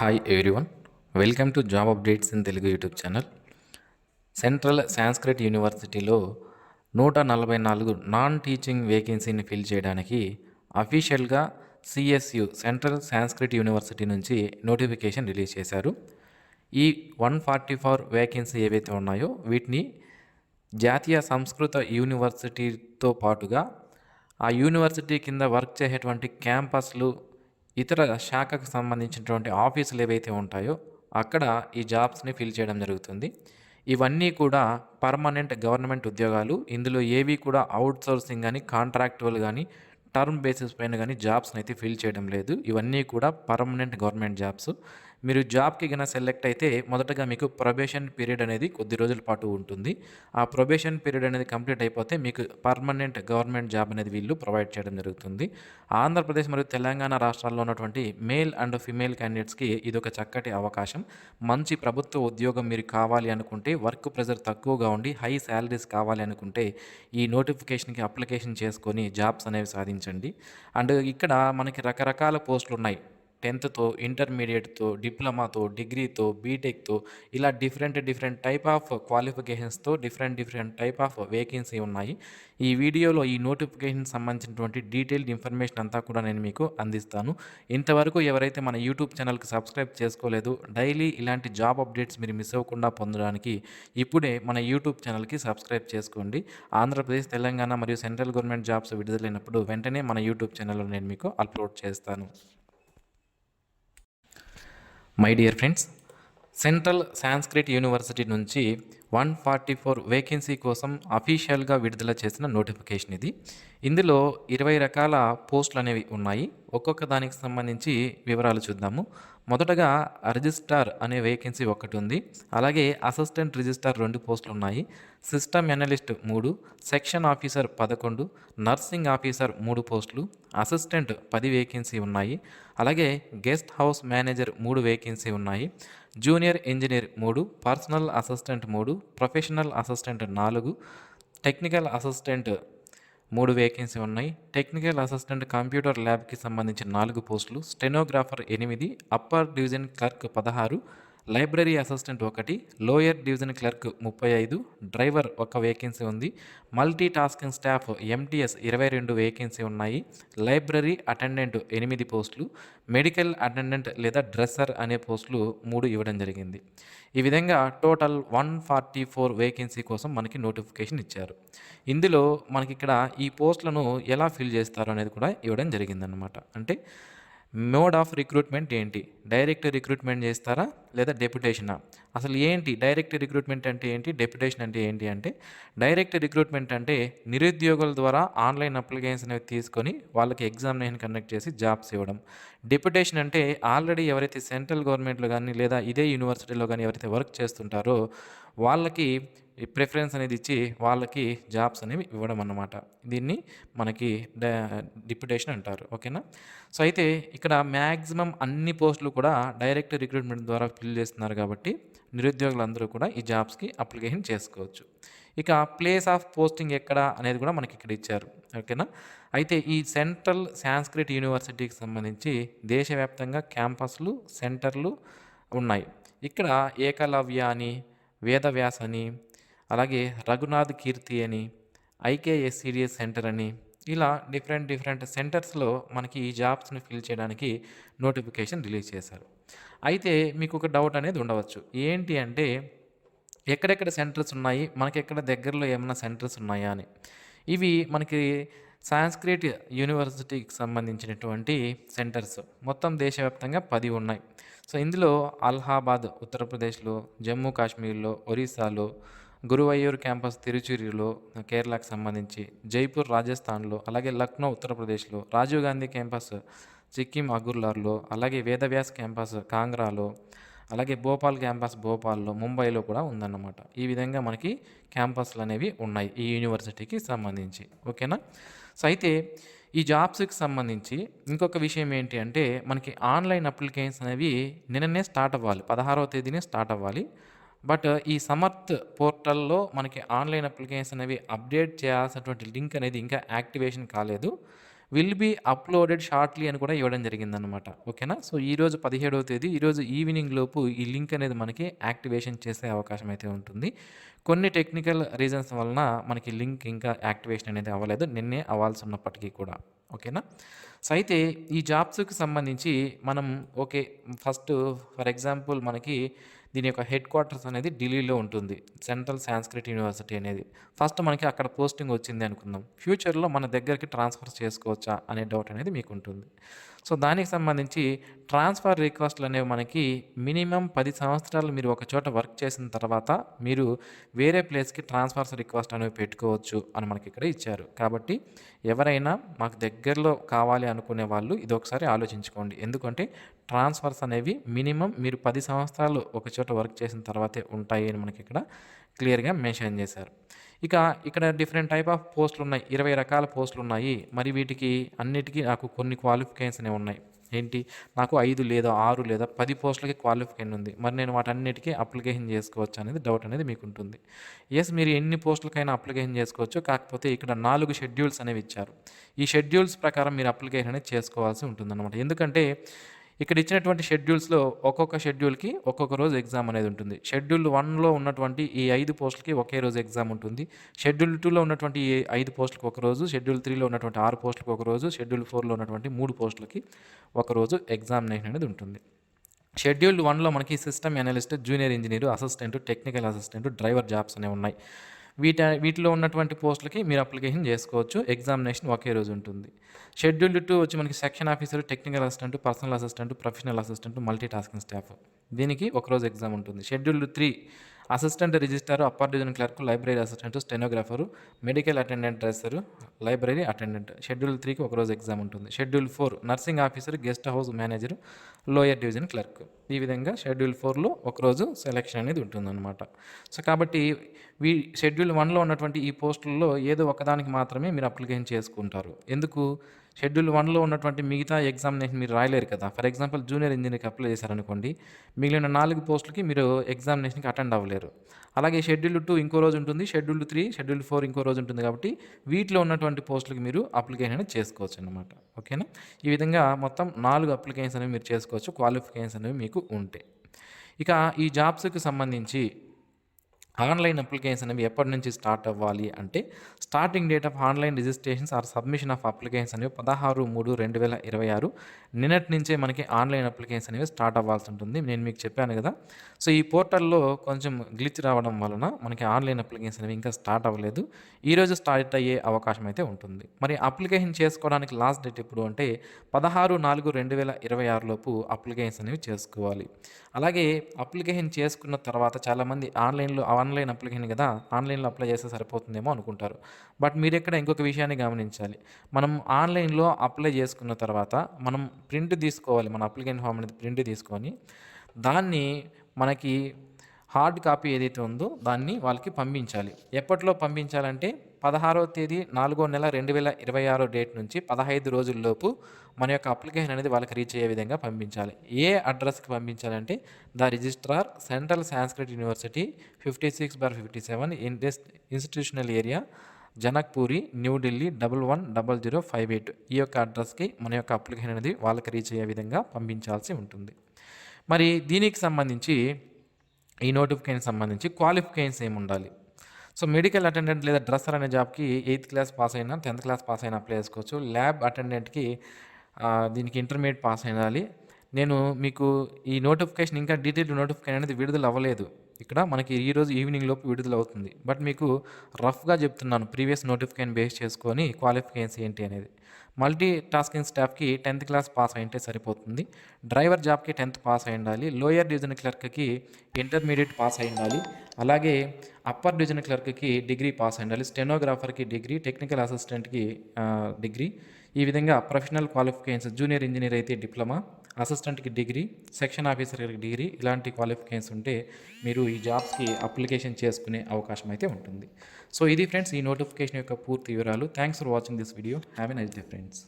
Hi everyone, welcome to job updates in Telugu YouTube channel. Central Sanskrit యూనివర్సిటీలో 144 non teaching వేకెన్సీని fill చేయడానికి అఫీషియల్గా CSU central Sanskrit university నుంచి notification release చేశారు. ఈ 144 vacancy ఏవైతే ఉన్నాయో వీటిని జాతీయ సంస్కృత యూనివర్సిటీతో పాటుగా ఆ యూనివర్సిటీ కింద వర్క్ చేసేటువంటి క్యాంపస్లు, ఇతర శాఖకు సంబంధించినటువంటి ఆఫీసులు ఏవైతే ఉంటాయో అక్కడ ఈ జాబ్స్ని ఫిల్ చేయడం జరుగుతుంది. ఇవన్నీ కూడా పర్మనెంట్ గవర్నమెంట్ ఉద్యోగాలు. ఇందులో ఏవి కూడా అవుట్ సోర్సింగ్ కానీ, కాంట్రాక్టువల్ కానీ, టర్మ్ బేసిస్ పైన కానీ జాబ్స్ని అయితే ఫిల్ చేయడం లేదు. ఇవన్నీ కూడా పర్మనెంట్ గవర్నమెంట్ జాబ్స్. మీరు జాబ్కి కనుక సెలెక్ట్ అయితే మొదటగా మీకు ప్రొబేషన్ పీరియడ్ అనేది కొద్ది రోజుల పాటు ఉంటుంది. ఆ ప్రొబేషన్ పీరియడ్ అనేది కంప్లీట్ అయిపోతే మీకు పర్మనెంట్ గవర్నమెంట్ జాబ్ అనేది వీళ్ళు ప్రొవైడ్ చేయడం జరుగుతుంది. ఆంధ్రప్రదేశ్ మరియు తెలంగాణ రాష్ట్రాల్లో ఉన్నటువంటి మేల్ అండ్ ఫిమేల్ క్యాండిడేట్స్కి ఇది ఒక చక్కటి అవకాశం. మంచి ప్రభుత్వ ఉద్యోగం మీరు కావాలి అనుకుంటే, వర్క్ ప్రెజర్ తక్కువగా ఉండి హై శాలరీస్ కావాలి అనుకుంటే ఈ నోటిఫికేషన్కి అప్లికేషన్ చేసుకొని జాబ్స్ అనేవి సాధించండి. అండ్ ఇక్కడ మనకి రకరకాల పోస్టులు ఉన్నాయి. 10థ్తో, ఇంటర్మీడియట్తో, డిప్లొమాతో, డిగ్రీతో, బీటెక్తో, ఇలా డిఫరెంట్ టైప్ ఆఫ్ క్వాలిఫికేషన్స్తో డిఫరెంట్ టైప్ ఆఫ్ వేకెన్సీ ఉన్నాయి. ఈ వీడియోలో ఈ నోటిఫికేషన్ సంబంధించినటువంటి డీటెయిల్డ్ ఇన్ఫర్మేషన్ అంతా కూడా నేను మీకు అందిస్తాను. ఇంతవరకు ఎవరైతే మన యూట్యూబ్ ఛానల్కి సబ్స్క్రైబ్ చేసుకోలేదు, డైలీ ఇలాంటి జాబ్ అప్డేట్స్ మీరు మిస్ అవ్వకుండా పొందడానికి ఇప్పుడే మన యూట్యూబ్ ఛానల్కి సబ్స్క్రైబ్ చేసుకోండి. ఆంధ్రప్రదేశ్, తెలంగాణ మరియు సెంట్రల్ గవర్నమెంట్ జాబ్స్ విడుదలైనప్పుడు వెంటనే మన యూట్యూబ్ ఛానల్లో నేను మీకు అప్లోడ్ చేస్తాను. My dear friends, central Sanskrit university నుంచి 144 వేకెన్సీ కోసం అఫీషియల్గా విడుదల చేసిన నోటిఫికేషన్ ఇది. ఇందులో 20 రకాల పోస్టులు అనేవి ఉన్నాయి. ఒక్కొక్క దానికి సంబంధించి వివరాలు చూద్దాము. మొదటగా రిజిస్ట్రార్ అనే వేకెన్సీ ఒకటి ఉంది. అలాగే అసిస్టెంట్ రిజిస్ట్రార్ 2 పోస్టులు ఉన్నాయి. System analyst 3, section officer 11, nursing officer 3 పోస్టులు, అసిస్టెంట్ 10 వేకెన్సీ ఉన్నాయి. అలాగే గెస్ట్ హౌస్ మేనేజర్ 3 వేకెన్సీ ఉన్నాయి. Junior engineer 3, personal assistant 3, professional assistant 4, technical assistant 3 vacancy ఉన్నాయి. టెక్నికల్ అసిస్టెంట్ కంప్యూటర్ ల్యాబ్కి సంబంధించిన 4 పోస్టులు, stenographer 8, upper division clerk 16, library assistant 1, lower division clerk 35, driver 1 vacancy ఉంది. Multi tasking staff MTS 22 vacancy ఉన్నాయి. Library attendant 8 పోస్టులు, medical attendant లేదా dresser అనే పోస్టులు 3 ఇవ్వడం జరిగింది. ఈ విధంగా టోటల్ 144 వేకెన్సీ కోసం మనకి నోటిఫికేషన్ ఇచ్చారు. ఇందులో మనకి ఇక్కడ ఈ పోస్టులను ఎలా ఫిల్ చేస్తారు అనేది కూడా ఇవ్వడం జరిగిందనమాట. అంటే మోడ్ ఆఫ్ రిక్రూట్మెంట్ ఏంటి, డైరెక్ట్ రిక్రూట్మెంట్ చేస్తారా లేదా డెప్యుటేషనా? అసలు ఏంటి డైరెక్ట్ రిక్రూట్మెంట్ అంటే ఏంటి, డెప్యుటేషన్ అంటే ఏంటి అంటే, డైరెక్ట్ రిక్రూట్మెంట్ అంటే నిరుద్యోగుల ద్వారా ఆన్లైన్ అప్లికేషన్ అనేవి తీసుకొని వాళ్ళకి ఎగ్జామినేషన్ కండక్ట్ చేసి జాబ్స్ ఇవ్వడం. డెప్యుటేషన్ అంటే ఆల్రెడీ ఎవరైతే సెంట్రల్ గవర్నమెంట్లో కానీ లేదా ఇదే యూనివర్సిటీలో కానీ ఎవరైతే వర్క్ చేస్తుంటారో వాళ్ళకి ప్రిఫరెన్స్ అనేది ఇచ్చి వాళ్ళకి జాబ్స్ అనేవి ఇవ్వడం అన్నమాట. దీన్ని మనకి డిప్యుటేషన్ అంటారు. ఓకేనా? సో అయితే ఇక్కడ మ్యాక్సిమం అన్ని పోస్టులు కూడా డైరెక్ట్ రిక్రూట్మెంట్ ద్వారా ఫిల్ చేస్తున్నారు కాబట్టి నిరుద్యోగులందరూ కూడా ఈ జాబ్స్కి అప్లికేషన్ చేసుకోవచ్చు. ఇక ప్లేస్ ఆఫ్ పోస్టింగ్ ఎక్కడ అనేది కూడా మనకి ఇక్కడ ఇచ్చారు. ఓకేనా? అయితే ఈ సెంట్రల్ సాంస్క్రిట్ యూనివర్సిటీకి సంబంధించి దేశవ్యాప్తంగా క్యాంపస్లు, సెంటర్లు ఉన్నాయి. ఇక్కడ ఏకలవ్య అని, వేదవ్యాస్ అని, అలాగే రఘునాథ్ కీర్తి అని, ఐకేఎస్సిడిఎస్ సెంటర్ అని, ఇలా డిఫరెంట్ సెంటర్స్లో మనకి ఈ జాబ్స్ని ఫిల్ చేయడానికి నోటిఫికేషన్ రిలీజ్ చేశారు. అయితే మీకు ఒక డౌట్ అనేది ఉండవచ్చు. ఏంటి అంటే ఎక్కడెక్కడ సెంటర్స్ ఉన్నాయి, మనకి ఎక్కడ దగ్గరలో ఏమైనా సెంటర్స్ ఉన్నాయా అని. ఇవి మనకి సాంస్క్రిట్ యూనివర్సిటీకి సంబంధించినటువంటి సెంటర్స్ మొత్తం దేశవ్యాప్తంగా 10 ఉన్నాయి. సో ఇందులో అలహాబాద్ ఉత్తరప్రదేశ్లో, జమ్మూ కాశ్మీర్లో, ఒరిస్సాలో, గురువయ్యూర్ క్యాంపస్ తిరుచిరిలో కేరళకు సంబంధించి, జైపూర్ రాజస్థాన్లో, అలాగే లక్నో ఉత్తరప్రదేశ్లో, రాజీవ్ గాంధీ క్యాంపస్ సిక్కిం అగుర్లార్లో, అలాగే వేదవ్యాస్ క్యాంపస్ కాంగ్రాలో, అలాగే భోపాల్ క్యాంపస్ భోపాల్లో, ముంబైలో కూడా ఉందన్నమాట. ఈ విధంగా మనకి క్యాంపస్లు అనేవి ఉన్నాయి ఈ యూనివర్సిటీకి సంబంధించి. ఓకేనా? సో అయితే ఈ జాబ్స్కి సంబంధించి ఇంకొక విషయం ఏంటి అంటే, మనకి ఆన్లైన్ అప్లికేషన్స్ అనేవి నిన్ననే స్టార్ట్ అవ్వాలి, 16వ తేదీనే స్టార్ట్ అవ్వాలి. బట్ ఈ సమర్థ్ పోర్టల్లో మనకి ఆన్లైన్ అప్లికేషన్స్ అనేవి అప్డేట్ చేయాల్సినటువంటి లింక్ అనేది ఇంకా యాక్టివేషన్ కాలేదు. విల్ బీ అప్లోడెడ్ షార్ట్లీ అని కూడా ఇవ్వడం జరిగిందనమాట. ఓకేనా. సో ఈరోజు 17వ తేదీ ఈరోజు ఈవినింగ్ లోపు ఈ లింక్ అనేది మనకి యాక్టివేషన్ చేసే అవకాశం అయితే ఉంటుంది. కొన్ని టెక్నికల్ రీజన్స్ వలన మనకి లింక్ ఇంకా యాక్టివేషన్ అనేది అవ్వలేదు, నిన్నే అవ్వాల్సి ఉన్నప్పటికీ కూడా. ఓకేనా. సో అయితే ఈ జాబ్స్కి సంబంధించి మనం ఓకే, ఫస్ట్ ఫర్ ఎగ్జాంపుల్ మనకి దీని యొక్క హెడ్ క్వార్టర్స్ అనేది ఢిల్లీలో ఉంటుంది, సెంట్రల్ సాంస్క్రిట్ యూనివర్సిటీ అనేది. ఫస్ట్ మనకి అక్కడ పోస్టింగ్ వచ్చింది అనుకుందాం, ఫ్యూచర్లో మన దగ్గరికి ట్రాన్స్ఫర్ చేసుకోవచ్చా అనే డౌట్ అనేది మీకు ఉంటుంది. సో దానికి సంబంధించి ట్రాన్స్ఫర్ రిక్వెస్ట్లు అనేవి మనకి మినిమం 10 సంవత్సరాలు మీరు ఒక చోట వర్క్ చేసిన తర్వాత మీరు వేరే ప్లేస్కి ట్రాన్స్ఫర్స్ రిక్వెస్ట్ అనేవి పెట్టుకోవచ్చు అని మనకి ఇక్కడ ఇచ్చారు. కాబట్టి ఎవరైనా మాకు దగ్గరలో కావాలి అనుకునే వాళ్ళు ఇది ఒకసారి ఆలోచించుకోండి. ఎందుకంటే ట్రాన్స్ఫర్స్ అనేవి మినిమం మీరు 10 సంవత్సరాలు ఒక చోట వర్క్ చేసిన తర్వాతే ఉంటాయి అని మనకి ఇక్కడ క్లియర్గా మెన్షన్ చేశారు. ఇక ఇక్కడ డిఫరెంట్ టైప్ ఆఫ్ పోస్టులు ఉన్నాయి, 20 రకాల పోస్టులు ఉన్నాయి. మరి వీటికి అన్నిటికీ నాకు కొన్ని క్వాలిఫికేషన్స్ అనేవి ఉన్నాయి. ఏంటి, నాకు 5 లేదా 6 లేదా 10 పోస్టులకి క్వాలిఫికేషన్ ఉంది, మరి నేను వాటన్నిటికీ అప్లికేషన్ చేసుకోవచ్చు అనేది డౌట్ అనేది మీకు ఉంటుంది. ఎస్, మీరు ఎన్ని పోస్టులకైనా అప్లికేషన్ చేసుకోవచ్చు. కాకపోతే ఇక్కడ 4 షెడ్యూల్స్ అనేవి ఇచ్చారు. ఈ షెడ్యూల్స్ ప్రకారం మీరు అప్లికేషన్ అనేది చేసుకోవాల్సి ఉంటుందన్నమాట. ఎందుకంటే ఇక్కడ ఇచ్చినటువంటి షెడ్యూల్స్లో ఒక్కొక్క షెడ్యూల్కి ఒక్కొక్క రోజు ఎగ్జామ్ అనేది ఉంటుంది. షెడ్యూల్ 1లో ఉన్నటువంటి ఈ 5 పోస్టులకి ఒకే రోజు ఎగ్జామ్ ఉంటుంది. షెడ్యూల్ 2లో ఉన్నటువంటి ఈ 5 పోస్టులకి ఒక రోజు, షెడ్యూల్ 3లో ఉన్నటువంటి 6 పోస్టులకి ఒక రోజు, షెడ్యూల్ 4లో ఉన్నటువంటి 3 పోస్టులకి ఒక రోజు ఎగ్జామినేషన్ అనేది ఉంటుంది. షెడ్యూల్ 1లో మనకి system analyst, junior engineer, assistant, technical assistant, driver jobs అనేవి ఉన్నాయి. వీటిలో ఉన్నటువంటి పోస్టులకి మీరు అప్లికేషన్ చేసుకోవచ్చు. ఎగ్జామినేషన్ ఒకే రోజు ఉంటుంది. షెడ్యూల్ 2 వచ్చి మనకి section officer, technical assistant, personal assistant, professional assistant, multi tasking staff, దీనికి ఒకరోజు ఎగ్జామ్ ఉంటుంది. Schedule 3 assistant registrar, upper division clerk, library assistant, stenographer, medical attendant, dresser, library attendant. Schedule 3కి ఒకరోజు ఎగ్జామ్ ఉంటుంది. Schedule 4 nursing officer, guest house manager, lower division clerk. ఈ విధంగా schedule 4లో ఒకరోజు selection అనేది ఉంటుందన్నమాట. సో కాబట్టి షెడ్యూల్ 1లో ఉన్నటువంటి ఈ పోస్టుల్లో ఏదో ఒకదానికి మాత్రమే మీరు అప్లికేషన్ చేసుకుంటారు. ఎందుకు, షెడ్యూల్ 1లో ఉన్నటువంటి మిగతా ఎగ్జామినేషన్ మీరు రాయలేరు కదా. ఫర్ ఎగ్జాంపుల్ జూనియర్ ఇంజనీర్కి అప్లై చేశారనుకోండి, మిగిలిన 4 పోస్టులకి మీరు ఎగ్జామినేషన్కి అటెండ్ అవ్వలేరు. అలాగే షెడ్యూల్ 2 ఇంకో రోజు ఉంటుంది, షెడ్యూల్ 3, షెడ్యూల్ 4 ఇంకో రోజు ఉంటుంది. కాబట్టి వీటిలో ఉన్నటువంటి పోస్టులకి మీరు అప్లికేషన్ అనేది చేసుకోవచ్చు అన్నమాట. ఓకేనా. ఈ విధంగా మొత్తం 4 అప్లికేషన్స్ అనేవి మీరు చేసుకోవచ్చు, క్వాలిఫికేషన్స్ అనేవి మీకు ఉంటే. ఇక ఈ జాబ్స్కి సంబంధించి ఆన్లైన్ అప్లికేషన్స్ అనేవి ఎప్పటి నుంచి స్టార్ట్ అవ్వాలి అంటే, starting date of online registrations or submission of applications అనేవి 16/3/2026 నిన్నటి నుంచే మనకి ఆన్లైన్ అప్లికేషన్స్ అనేవి స్టార్ట్ అవ్వాల్సి ఉంటుంది. నేను మీకు చెప్పాను కదా. సో ఈ పోర్టల్లో కొంచెం గ్లిచ్ రావడం వలన మనకి ఆన్లైన్ అప్లికేషన్స్ అనేవి ఇంకా స్టార్ట్ అవ్వలేదు. ఈరోజు స్టార్ట్ అయ్యే అవకాశం అయితే ఉంటుంది. మరి అప్లికేషన్ చేసుకోవడానికి లాస్ట్ డేట్ ఎప్పుడు అంటే 16/4/2026 లోపు అప్లికేషన్స్ అనేవి చేసుకోవాలి. అలాగే అప్లికేషన్ చేసుకున్న తర్వాత చాలామంది ఆన్లైన్ అప్లికేషన్ కదా, ఆన్లైన్లో అప్లై చేస్తే సరిపోతుందేమో అనుకుంటారు. బట్ మీరు ఇక్కడ ఇంకొక విషయాన్ని గమనించాలి. మనం ఆన్లైన్లో అప్లై చేసుకున్న తర్వాత మనం ప్రింట్ తీసుకోవాలి. మన అప్లికేషన్ ఫామ్ అనేది ప్రింట్ తీసుకొని దాన్ని మనకి హార్డ్ కాపీ ఏదైతే ఉందో దాన్ని వాళ్ళకి పంపించాలి. ఎప్పట్లో పంపించాలంటే 16వ తేదీ 4వ నెల 2026 డేట్ నుంచి 15 రోజుల్లోపు మన యొక్క అప్లికేషన్ అనేది వాళ్ళకి రీచ్ అయ్యే విధంగా పంపించాలి. ఏ అడ్రస్కి పంపించాలంటే the registrar, central Sanskrit university, 56/57 institutional area, Janakpuri, New Delhi 110058. ఈ యొక్క అడ్రస్కి మన యొక్క అప్లికేషన్ అనేది వాళ్ళకి రీచ్ అయ్యే విధంగా పంపించాల్సి ఉంటుంది. మరి దీనికి సంబంధించి ఈ నోటిఫికేషన్ సంబంధించి క్వాలిఫికేషన్స్ ఏమి ఉండాలి. సో మెడికల్ అటెండెంట్ లేదా డ్రెస్సర్ అనే జాబ్కి 8th క్లాస్ పాస్ అయినా, 10th క్లాస్ పాస్ అయినా అప్లై చేసుకోవచ్చు. ల్యాబ్ అటెండెంట్కి దీనికి ఇంటర్మీడియట్ పాస్ అయినాలి. నేను మీకు ఈ నోటిఫికేషన్ ఇంకా డీటెయిల్డ్ నోటిఫికేషన్ అనేది విడుదల అవ్వలేదు. ఇక్కడ మనకి ఈరోజు ఈవినింగ్ లోపు విడుదల అవుతుంది. బట్ మీకు రఫ్గా చెప్తున్నాను, ప్రీవియస్ నోటిఫికేషన్ బేస్ చేసుకొని క్వాలిఫికేషన్స్ ఏంటి అనేది. మల్టీ టాస్కింగ్ స్టాఫ్కి 10th క్లాస్ పాస్ అయింటే సరిపోతుంది. డ్రైవర్ జాబ్కి 10th పాస్ అయి ఉండాలి. లోయర్ డివిజన్ క్లర్క్కి ఇంటర్మీడియట్ పాస్ అయి ఉండాలి. అలాగే అప్పర్ డివిజన్ క్లర్క్కి డిగ్రీ పాస్ అయి ఉండాలి. స్టెనోగ్రాఫర్కి డిగ్రీ, టెక్నికల్ అసిస్టెంట్కి డిగ్రీ. ఈ విధంగా ప్రొఫెషనల్ క్వాలిఫికేషన్స్, జూనియర్ ఇంజనీర్ అయితే డిప్లొమా, అసిస్టెంట్కి డిగ్రీ, సెక్షన్ ఆఫీసర్కి డిగ్రీ, ఇలాంటి క్వాలిఫికేషన్స్ ఉంటే మీరు ఈ జాబ్స్కి అప్లికేషన్ చేసుకునే అవకాశం అయితే ఉంటుంది. సో ఇది ఫ్రెండ్స్ ఈ నోటిఫికేషన్ యొక్క పూర్తి వివరాలు. Thanks for watching this video. Have a nice day friends.